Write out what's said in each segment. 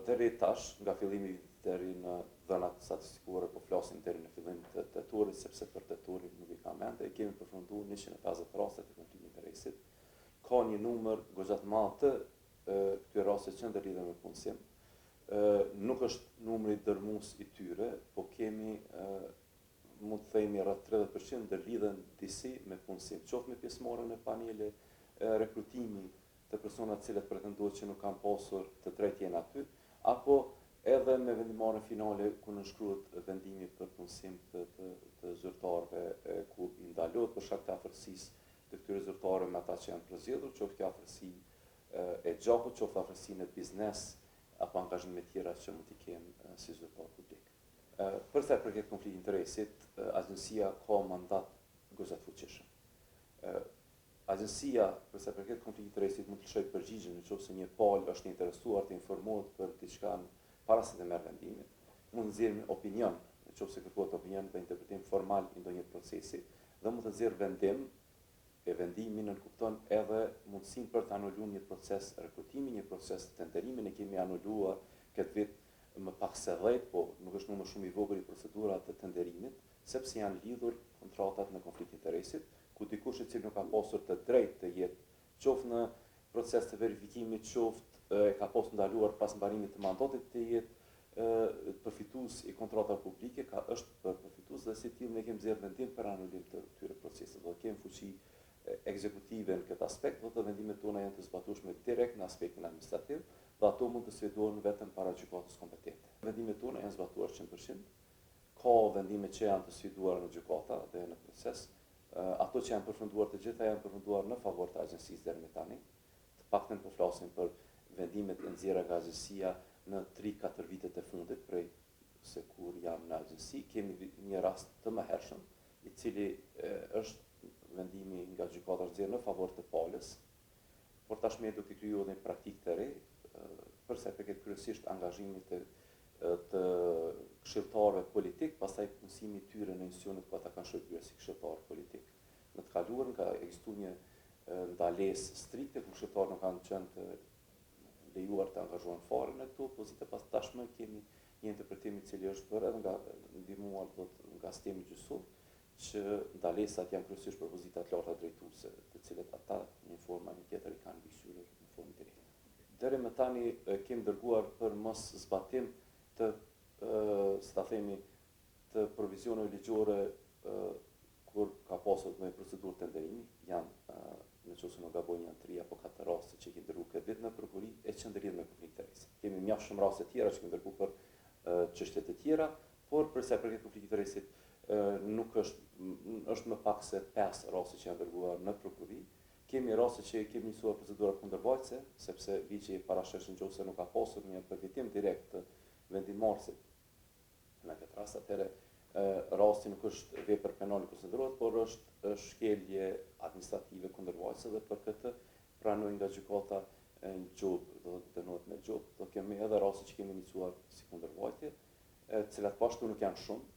Deri tash, nga fillimi deri në dhënat statistikore, po flasim deri në fillim të teturit, sepse për teturin nuk i kam mend, kemi përfunduar 150 raste të konfliktit të interesit. Ka një numër goxha të madh të këtyre rasteve që ndërlidhen me punësim. Nuk është numri dërmues i tyre, po kemi mund të themi rreth 30% ndërlidhen disi me punësim, qoftë me pjesëmarrjen në panele rekrutimi të persona të cilët pretenduat që nuk kanë pasur të drejtë jenë aty, apo edhe me vendimarrjen finale ku nënshkruhet vendimi për punësim të zyrtarëve ku i ndalohet për shkak të afërsisë të këtyre zyrtarëve me ata që janë përzgjedhur, qoftë kjo afërsi e gjakut, qoftë afërsi në biznes apo angazhime të tjera që mund t'i kemë si zyrtar publik. Për sa i përket konfliktit interesit, agjencia ka mandat goxha të fuqishëm. Agjencia, për sa i përket konfliktit interesit, mund të lëshojë përgjigjen nëse një palë është interesuar të informohet për diçka para se të merr vendimin. Mund të nxjerrë opinion, nëse kërkohet opinion për interpretim formal i ndonjë procesi, dhe mund të nxjerrë vendim, e vendimi nënkupton edhe mundësinë për të anuluar një proces rekrutimi, një proces tenderimi. Ne kemi anuluar këtë vit më pak se 10, po nuk është numër shumë i vogël i procedurat të tenderimit, sepse janë lidhur kontratat në konflikt interesit, ku dikush i cili nuk ka pasur të drejtë të jetë qoftë në proces të verifikimit, qoftë e ka pasur ndaluar pas mbarimit të mandatit të jetë përfitues i kontratave publike, është përfitues dhe si tillë ne kemi nxjerrë vendim për anulim të këtyre proceseve. Do kemi fuqi ekzekutive në këtë aspekt, do të vendimet tona janë të zbatueshme direkt në aspektin administrativ, dhe ato mund të sfidohen vetëm para gjykatës kompetente. Vendimet tona janë zbatuar 100%. Ka vendime që janë të sfiduara në gjykata dhe në proces. Ato që janë përfunduar të gjitha janë përfunduar në favor të agjencisë deri më tani. Të paktën po flasim për vendimet e nxjerra nga agjencia në 3-4 vitet e fundit prej se kur jam në agjenci. Kemi një rast të mëhershëm, i cili është vendimi nga gjykata nxjerrë në favor të palës, por tashmë duke krijuar një praktikë të re, për sa i përket kryesisht angazhimit të këshilltarëve politik, pastaj punësimi i tyre në institucionet ku ata kanë shërbyer si këshilltarë politik. Në të kaluarën ka ekzistuar një ndalesë strikte ku këshilltarët nuk kanë qenë të lejuar të angazhohen fare në këto pozita, pas tashmë kemi një interpretim i cili është bërë edhe nga ndihmuar nga sistemi gjyqësor, që ndalesat janë kryesisht për pozita të larta drejtuese, të cilat ata në një formë apo tjetër i kanë mbikëqyrur në formë direkte. Deri më tani kemi dërguar për mos zbatim të të provizioneve ligjore kur ka pasur një procedurë tenderimi, janë nëse nuk gaboj janë 3 apo 4 raste që kemi dërguar këtë vit në prokurori e që ndërlidhen me konflikt interesi. Kemi mjaft shumë raste tjera që kemi dërguar për çështje të tjera, por për sa i përket konfliktit interesit nuk është më pak se 5 raste që janë dërguar në prokurori. Kemi raste që kemi nisur procedura kundërvajtëse, sepse ligji parashësh nëse nuk ka pasur një përfitim direkt të vendimarrësit. Në këtë rast atëherë rasti nuk është vepër penale konsiderohet, por është shkelje administrative kundërvajtëse dhe për këtë pranojnë nga gjykata në gjobë, do të dënohet me gjobë. Do kemi edhe raste që kemi nisur si kundërvajtje, të cilat po ashtu nuk janë shumë,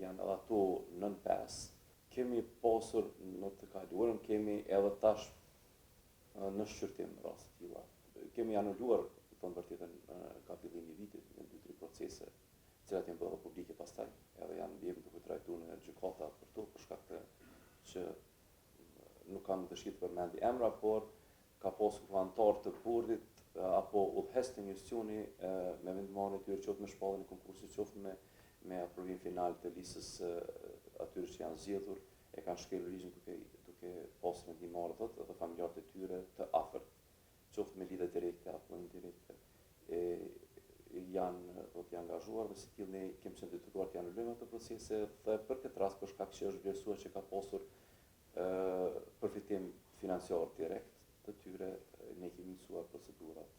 janë edhe ato 9-5. Kemi pasur në të kaluarën, kemi edhe tash në shqyrtim raste të tilla. Kemi anuluar tonë vërtetën ka fillimi i vitit në 2-3 procese, të cilat janë bërë publike pastaj, edhe janë ndjekur duke trajtuar në gjykata për to, për shkak të që nuk kanë dëshirë të përmendi emra, por ka pasur antar të bordit apo udhëhes të një institucioni me vendimarrjen e tyre qoftë me shpalljen e konkursit, qoftë me aprovim final të listës atyre që janë zgjedhur, e kanë shkelur ligjin duke pasur vendimarrje dhe familjarët e tyre të afërt, qoftë me lidhje direkte apo indirekte, janë të angazhuar dhe si tillë ne kemi qenë detyruar të anulojmë ato procese dhe për këtë rast për shkak që është vlerësuar që ka pasur përfitim financiar direkt të tyre, ne kemi nisur procedurat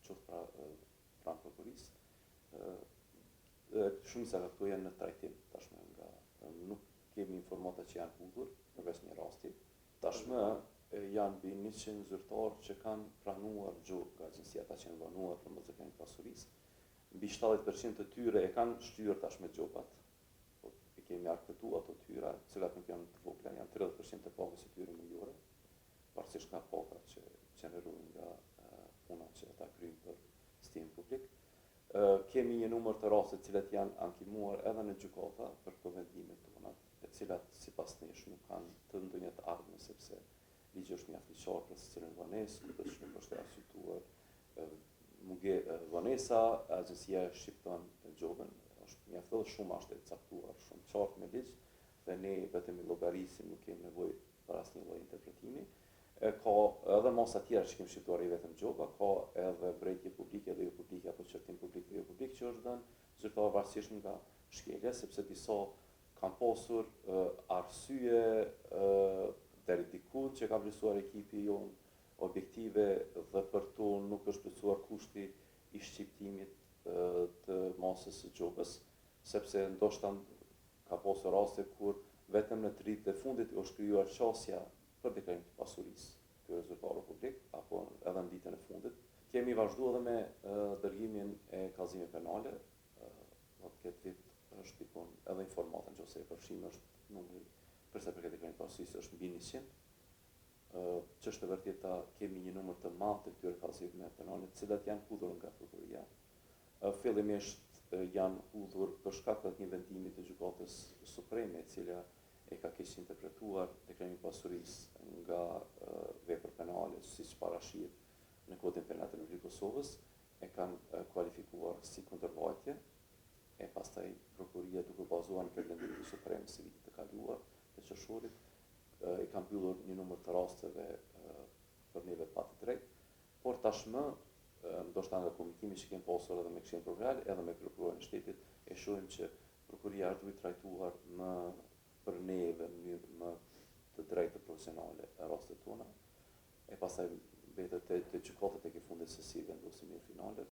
qoftë pranë prokurisë. Shumica nga këto janë në trajtim tashmë, nuk kemi informata që janë humbur përveç një rasti. Tashmë janë mbi 100 zyrtarë që kanë pranuar gjobë nga agjencia, ata që janë banuar për mosdhënien e pasurisë. Mbi 70% të tyre e kanë shtyr tashmë gjobat. E kemi argëtuar ato tyra, të cilat nuk janë të vogla, janë 30% të pagës së tyre mujore, pavarësisht nga paga që gjenerohen nga puna që ata kryejnë për sistem kemi një numër të raste të cilat janë ankimuar edhe në gjykata për këto vendime tona, të cilat sipas nesh nuk kanë të ndonjë të ardhmë sepse ligji është mjaft i qartë për secilën vonesë, ku nuk është arsyetuar vonesa, agjencia shqipton gjobën, është mjaft edhe shumë është e caktuar shumë qartë me ligj dhe ne vetëm i llogarisim, nuk kemi nevojë për asnjë lloj interpretimi. Ka edhe masa tjera që kemi shqiptuar i vetëm gjoba, ka edhe brejtje publike dhe jo publike, apo qërtim publik dhe jo publik që është dhënë zyrtar varësisht nga shkelja, sepse disa kanë pasur arsye deri diku që ka vlerësuar ekipi jon objektive dhe për to nuk është plotësuar kushti i shqiptimit të masës së gjobës, sepse ndoshta ka pasur raste kur vetëm në 3 ditë e fundit është krijuar qasja për deklarim të pasurisë të zyrtarit publik, apo edhe në ditën e fundit. Kemi vazhduar edhe me dërgimin e kallëzimeve penale, do të ketë vit është dikon edhe informatën nëse e përfshim është numri për sa përket deklarimit të pasurisë është mbi 100. Që është e vërteta kemi një numër të madh të këtyre kallëzimeve penale, të cilat janë hudhur nga prokuroria. Fillimisht janë hudhur për shkak të një vendimi të gjykatës supreme, e cila e ka keq interpretuar deklarimin e pasurisë nga vepër penale, siç parashihet në Kodin Penal të Republikës Kosovës, e kanë kualifikuar si kundërvajtje, e pastaj prokuroria duke bazuar në vendimin e Supremës së vitit të kaluar të qershorit, e kanë mbyllur një numër të rasteve për neve pa të drejtë, por tashmë ndoshta nga komunikimi që kemi pasur edhe me Këshillin Prokural, edhe me prokurorin e shtetit, e shohim që prokuroria është duke trajtuar më për neve në mënyrë më të drejtë profesionale e rastet tona, e pastaj mbetet te gjykatat tek e fundit se si vendosin mirë finale,